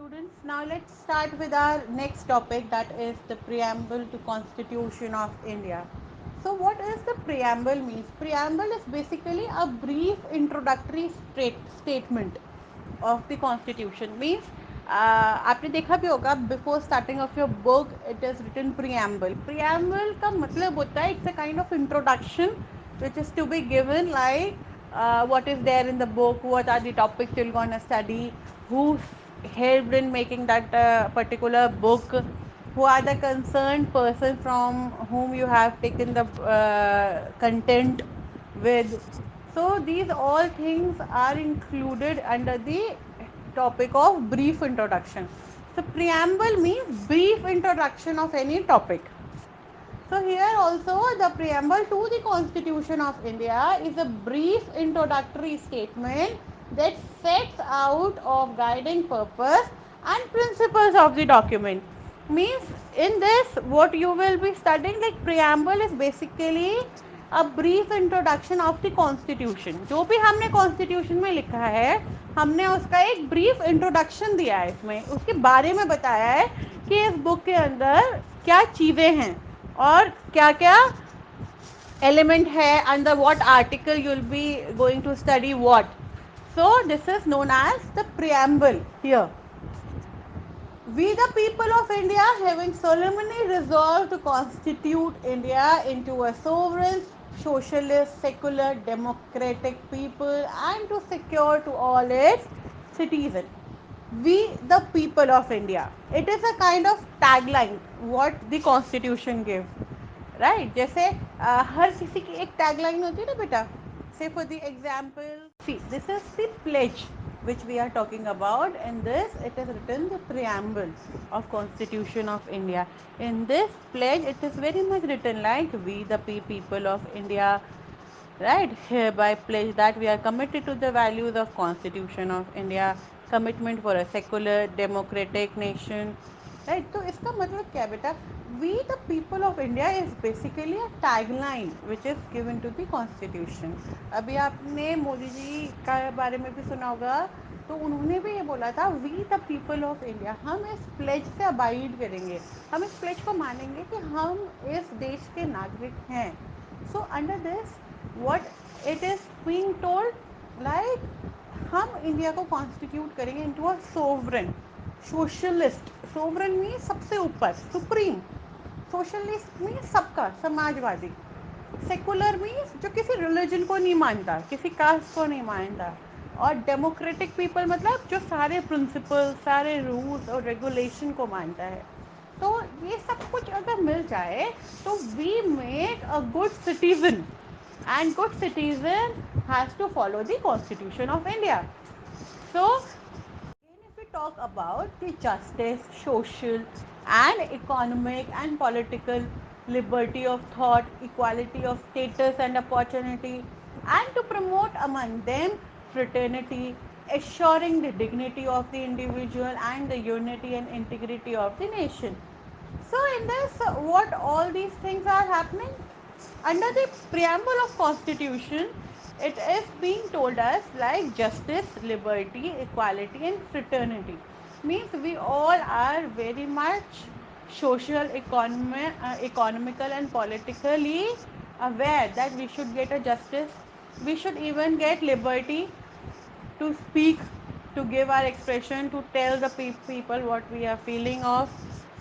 students. Now let's start with our next topic, that is the preamble to Constitution of India. So what is the preamble means? Preamble is basically a brief introductory statement of the Constitution. Means आपने देखा भी होगा before starting of your book it is written preamble. Preamble का मतलब होता है it's a kind of introduction which is to be given, like what is there in the book, what are the topics you're gonna study, who helped in making that particular book, who are the concerned person from whom you have taken the content with. So these all things are included under the topic of brief introduction. So preamble means brief introduction of any topic. So here also the preamble to the Constitution of India is a brief introductory statement that sets out of guiding purpose and principles of the document. Means in this what you will be studying, like preamble is basically a brief introduction of the Constitution. जो भी हमने Constitution में लिखा है हमने उसका एक brief introduction दिया है, इसमें उसके बारे में बताया है कि इस बुक के अंदर क्या चीज़ें हैं और क्या क्या एलिमेंट है, under what article you will be going to study what. So this is known as the preamble here. We, the people of India, having solemnly resolved to constitute India into a sovereign, socialist, secular, democratic people and to secure to all its citizens. We, the people of India. It is a kind of tagline what the Constitution gives. Right जैसे हर किसी की एक tagline होती है ना बेटा. say for the example, see this is the pledge which we are talking about. In this it is written the preamble of Constitution of India. In this pledge it is very much written like we the people of India, right, hereby pledge that we are committed to the values of Constitution of India, commitment for a secular democratic nation, right. तो इसका मतलब क्या है बेटा? We the people of India is basically a tagline which is given to the constitution. अभी आपने मोदी जी का बारे में भी सुना होगा, तो उन्होंने भी ये बोला था we the people of India. हम इस प्लेज से अबाइड करेंगे, हम इस प्लेज को मानेंगे कि हम इस देश के नागरिक हैं. So under this what it is being told, like हम इंडिया को कॉन्स्टिट्यूट करेंगे into a sovereign socialist. Sovereign में सबसे ऊपर सुप्रीम, सोशलिस्ट में सबका समाजवादी, सेकुलर मीन्स जो किसी रिलीजन को नहीं मानता, किसी कास्ट को नहीं मानता, और डेमोक्रेटिक पीपल मतलब जो सारे प्रिंसिपल सारे रूल्स और रेगुलेशन को मानता है. तो ये सब कुछ अगर मिल जाए तो we make a good citizen, and good citizen has to follow the Constitution of India. So if we talk about the justice, social and economic and political liberty of thought, equality of status and opportunity, and to promote among them fraternity, assuring the dignity of the individual and the unity and integrity of the nation. So in this, what all these things are happening? Under the preamble of Constitution, it is being told us like justice, liberty, equality and fraternity. Means we all are very much social, economical and politically aware that we should get a justice. We should even get liberty to speak, to give our expression, to tell the people what we are feeling of.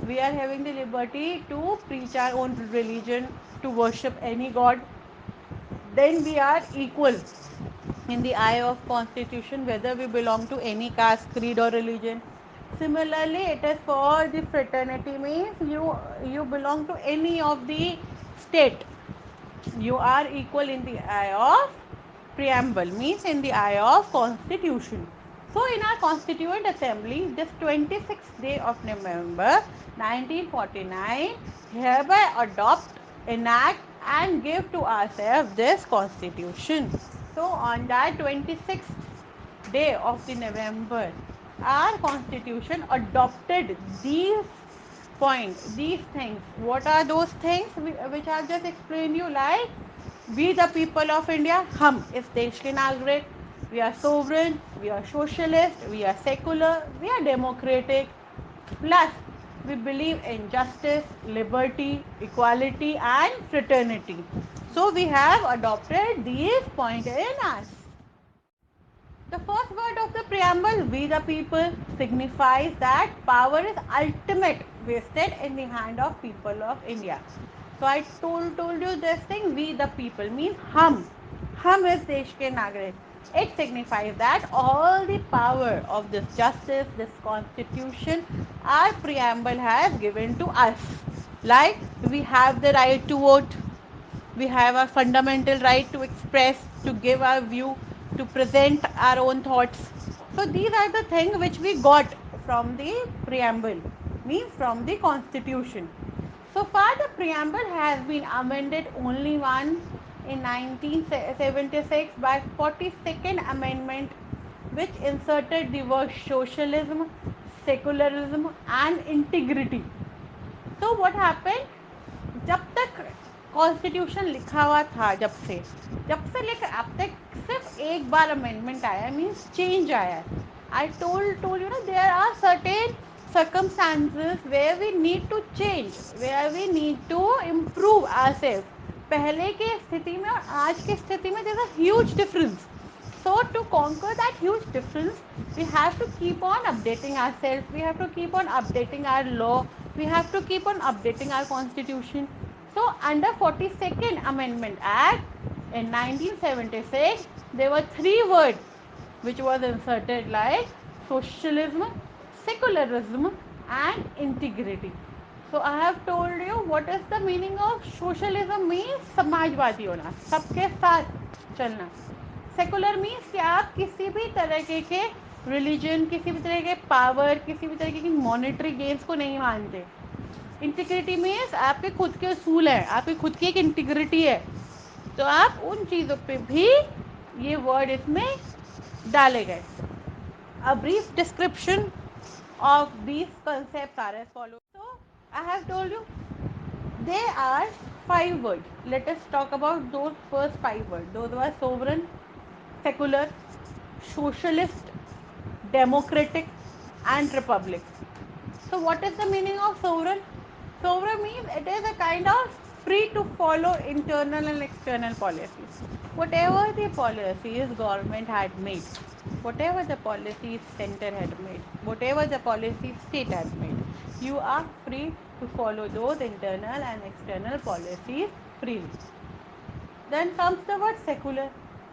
We are having the liberty to preach our own religion, to worship any god. Then we are equal in the eye of Constitution, whether we belong to any caste, creed or religion. Similarly, it is for the fraternity, means you belong to any of the state, you are equal in the eye of preamble, means in the eye of Constitution. So in our Constituent Assembly, this 26th day of November 1949 hereby adopt, enact and give to ourselves this Constitution. So on that 26th day of the November, our Constitution adopted these these things. What are those things which I have just explained you? Like we the people of India, हम इस देश के नागरिक, we are sovereign, we are socialist, we are secular, we are democratic. Plus, we believe in justice, liberty, equality, and fraternity. So, we have adopted these points in us. The first word of the preamble, we the people, signifies that power is ultimate vested in the hand of people of India. So I told you this thing, we the people means hum is desh ke nagrik. It signifies that all the power of this justice, this constitution, our preamble has given to us. Like we have the right to vote, we have a fundamental right to express, to give our view, to present our own thoughts. So these are the things which we got from the preamble, means from the constitution. So far the preamble has been amended only once in 1976 by 42nd amendment, which inserted the word socialism, secularism and integrity. तो what happened, जब तक constitution लिखा हुआ था, जब से लेकर अब तक सिर्फ एक बार अमेंडमेंट आया, मीन्स चेंज आया है. I told you no there are certain circumstances where we need to change, where we need to improve ourselves. पहले के स्थिति में और आज की स्थिति में there's a huge difference. So to conquer that huge difference, we have to keep on updating ourselves. We have to keep on updating our law. We have to keep on updating our constitution. So under 42nd Amendment Act in 1976, there were three words which was inserted like socialism, secularism, and integrity. So I have told you what is the meaning of socialism means Samajwadi होना, सबके साथ चलना. Secular means कि आप किसी भी तरीके के रिलीजन, किसी भी तरह के पावर, किसी भी तरीके की मॉनेटरी गेम्स को नहीं मानते. इंटीग्रिटी मीन्स आपके खुद के असूल हैं, आपकी खुद की एक इंटीग्रिटी है, तो आप उन चीज़ों पे भी ये वर्ड इसमें डाले गए. A brief description of these concepts are as follows. So, I have told you there are five words. Let us talk about those first five words. Those were sovereign, secular, socialist, democratic, and republic. So, what is the meaning of sovereign? Sovereign means it is a kind of free to follow internal and external policies. Whatever the policies government had made, whatever the policies center had made, whatever the policies state had made, you are free to follow those internal and external policies freely. Then comes the word secular.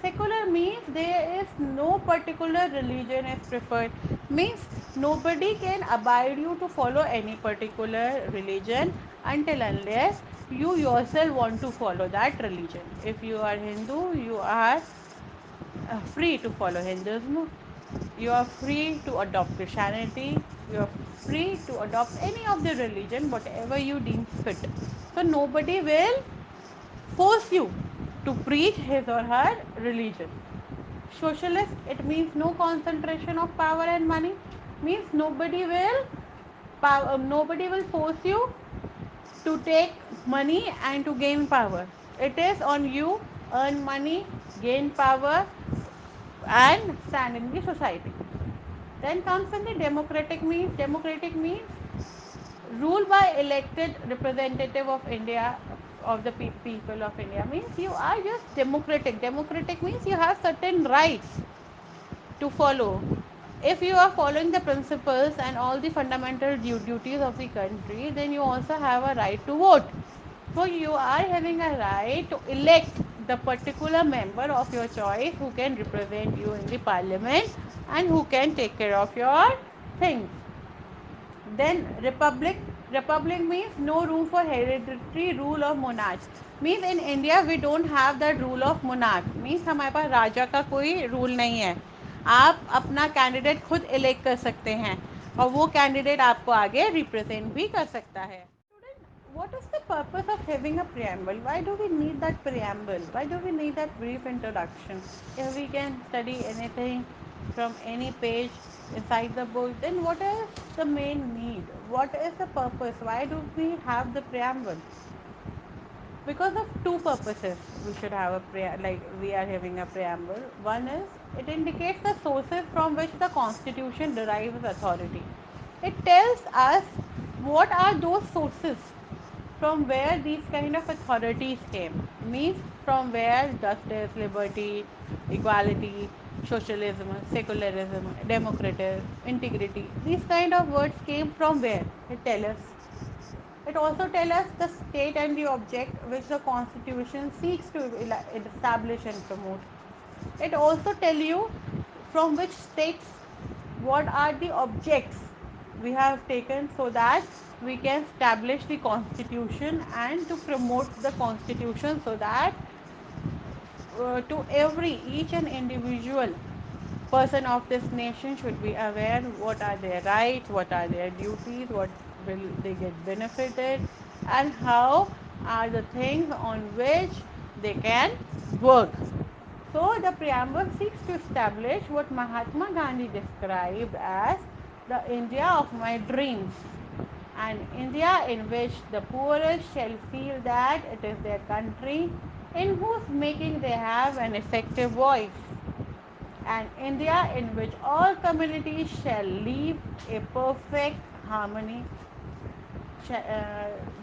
Secular means there is no particular religion is preferred. Means nobody can abide you to follow any particular religion until unless you yourself want to follow that religion. If you are Hindu, you are free to follow Hinduism. You are free to adopt Christianity. You are free to adopt any of the religion, whatever you deem fit. So nobody will force you to preach his or her religion. Socialist, it means no concentration of power and money. Means nobody will force you to take money and to gain power. It is on you, earn money, gain power, and stand in the society. Then comes in the democratic means. Democratic means ruled by elected representative of India, of the people of India, means you are just democratic. Democratic means you have certain rights to follow. If you are following the principles and all the fundamental duties of the country, then you also have a right to vote. So you are having a right to elect the particular member of your choice who can represent you in the parliament and who can take care of your things. Then republic means no room for hereditary rule of monarch. Means in India we don't have that rule of monarch. Means हमारे पास राजा का कोई rule नहीं है. आप अपना candidate खुद elect कर सकते हैं और वो कैंडिडेट आपको आगे रिप्रेजेंट भी कर सकता है. What is the purpose of having a preamble? Why do we need that preamble? Why do we need that brief introduction? If we can study anything from any page inside the book, then what is the main need? What is the purpose? Why do we have the preamble? because of two purposes we should have a like we are having a preamble. One is it indicates the sources from which the constitution derives authority. It tells us what are those sources from where these kind of authorities came, means from where justice, liberty, equality, socialism, secularism, democracy, integrity, these kind of words came from where. It tells us. It also tells us the state and the object which the constitution seeks to establish and promote. It also tells you from which states what are the objects we have taken so that we can establish the constitution and to promote the constitution so that to every each and individual person of this nation should be aware what are their rights, what are their duties, what will they get benefited, and how are the things on which they can work. So the preamble seeks to establish what Mahatma Gandhi described as the India of my dreams, an India in which the poorest shall feel that it is their country in whose making they have an effective voice, an India in which all communities shall live a perfect harmony.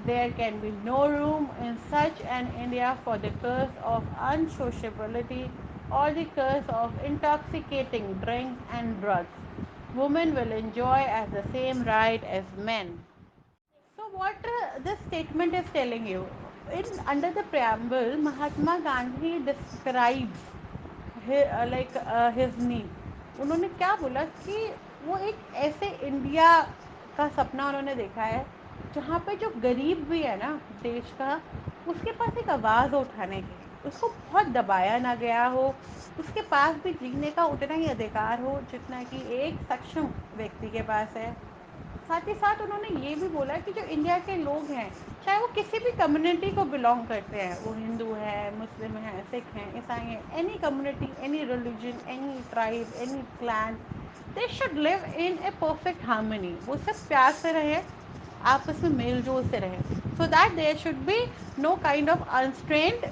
There can be no room in such an India for the curse of unsociability or the curse of intoxicating drinks and drugs. Women will enjoy as the same right as men. So, what this statement is telling you, under the preamble, Mahatma Gandhi describes his need. उन्होंने क्या बोला कि वो एक ऐसे India का सपना उन्होंने देखा है जहाँ पे जो गरीब भी है ना देश का, उसके पास एक आवाज़ उठाने की, उसको बहुत दबाया ना गया हो, उसके पास भी जीने का उतना ही अधिकार हो जितना कि एक सक्षम व्यक्ति के पास है। साथ ही साथ उन्होंने ये भी बोला कि जो इंडिया के लोग हैं, चाहे वो किसी भी कम्युनिटी को बिलोंग करते हैं, वो हिंदू है, मुस्लिम है, सिख हैं, ईसाई हैं, any community, any religion, any tribe, any clan, they should live in a perfect harmony. वो सब प्यार से रहे, आपस में मेल जोल से रहे, so that there should be no kind of unstrained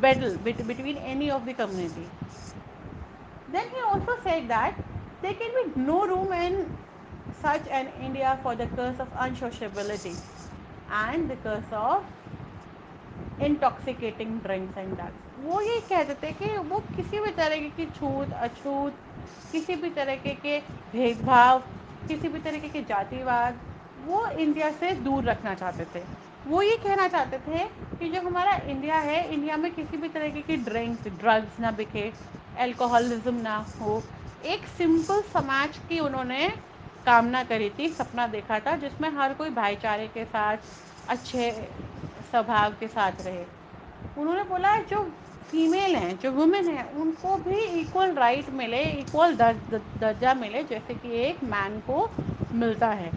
battle between any of the community. Then he also said that there can be no room in such an India for the curse of unsociability and the curse of intoxicating drinks and drugs. वो ये कहते थे कि वो किसी भी तरीके की छूत अछूत, किसी भी तरीके के भेदभाव, किसी भी तरीके के जातिवाद वो इंडिया से दूर रखना चाहते थे। वो ये कहना चाहते थे कि जो हमारा इंडिया है, इंडिया में किसी भी तरीके की ड्रिंक्स ड्रग्स ना बिके, एल्कोहलिज्म ना हो। एक सिंपल समाज की उन्होंने कामना करी थी, सपना देखा था जिसमें हर कोई भाईचारे के साथ अच्छे स्वभाव के साथ रहे। उन्होंने बोला जो फीमेल हैं, जो वुमेन हैं, उनको भी इक्वल राइट मिले, इक्वल दर्जा मिले जैसे कि एक मैन को मिलता है।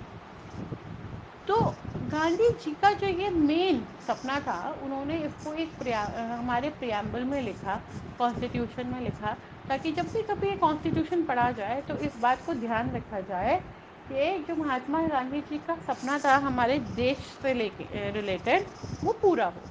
तो गांधी जी का जो ये मेन सपना था, उन्होंने इसको एक हमारे प्रियम्बल में लिखा, कॉन्स्टिट्यूशन में लिखा, ताकि जब भी कभी ये कॉन्स्टिट्यूशन पढ़ा जाए तो इस बात को ध्यान रखा जाए कि जो महात्मा गांधी जी का सपना था हमारे देश से लेके रिलेटेड वो पूरा हो।